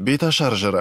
Беташар жыры.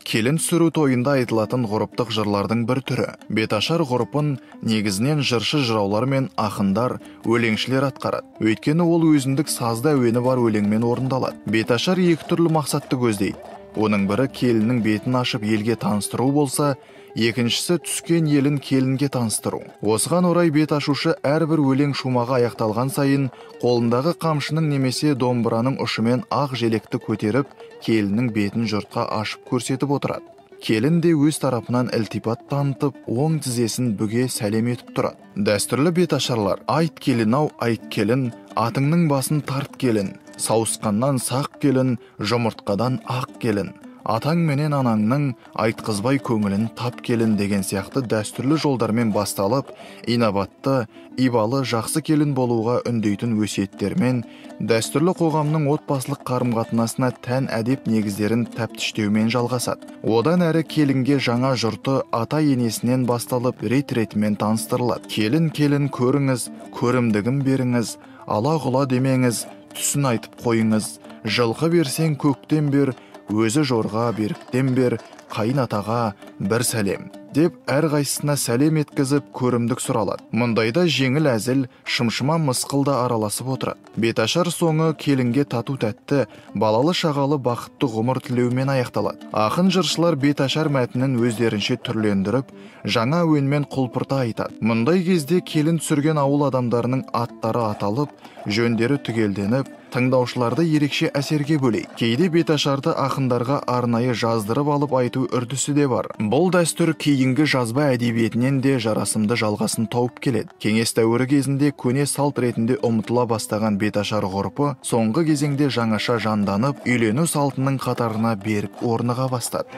Келін түсіру тойында айтылатын ғұрыптық жырлардың бір түрі. Беташар ғұрыпын негізінен жыршы жыраулар мен ақындар, өлеңшілер атқарады. Өйткені ол өзіндік сазды әуені бар өлеңмен орындалады. Беташар екі түрлі мақсатты көздейді. Оның бірі келіннің бетін ашып елге таныстыру болса, екіншісі түскен елін келінге таныстыру. Осыған орай бет ашушы әрбір өлең шумағы аяқталған сайын қолындағы қамшының немесе домбыраның ұшымен ақ желекті көтеріп, келіннің бетін жұртқа ашып көрсетіп отырады. Келін де өз тарапынан ілтипат танытып, оң тізесін бүге сәлем етіп тұрады. Дәстүрлі беташарлар: айт келін-ау, айт келін, атыңның басын тарт келін, сауысқаннан сақ келін, жұмыртқадан ақ келін, атаң менен анаңның айтқызбай көңілін тап келін деген сияқты дәстүрлі жолдармен басталып, инабатты, ибалы, жақсы келін болуға үндейтін өсиеттермен, дәстүрлі қоғамның отбасылық қарым-қатынасына тән әдеп негіздерін тәптіштеумен жалғасады. Одан әрі келінге жаңа жұрты ата-енесінен басталып рет-ретімен таныстырылады. Келін көріңіз, көрімдігін беріңіз, ала-құла демеңіз, түсін айтып қойыңыз, жылқы берсең көктен бер, өзі жорға беріктен бер, қайын атаға бір сәлем деп әрқайсысына сәлем еткізіп көрімдік сұралады. Мұндайда жеңіл әзіл, шымшыма мысқыл да араласып отырады. Беташар соңы келінге тату тәтті, балалы шағалы бақытты ғұмыр тілеумен аяқталады. Ақын жыршылар беташар мәтінін өздерінше түрлендіріп, жаңа әуенмен құлпырта айтады. Мұндай кезде келін түсірген ауыл адамдарының аттары аталып, жөндері түгелденіп, тыңдаушыларды ерекше әсерге бөлейді. Кейде беташарды ақындарға арнайы жаздырып алып айту үрдісі де бар. Бұл дәстүр кейінгі жазба әдебиетінен де жарасымды жалғасын тауып келеді. Кеңес дәуірі кезінде көне салт ретінде ұмытыла бастаған беташар ғұрпы соңғы кезеңде жаңаша жанданып, үйлену салтының қатарына берік орныға бастады.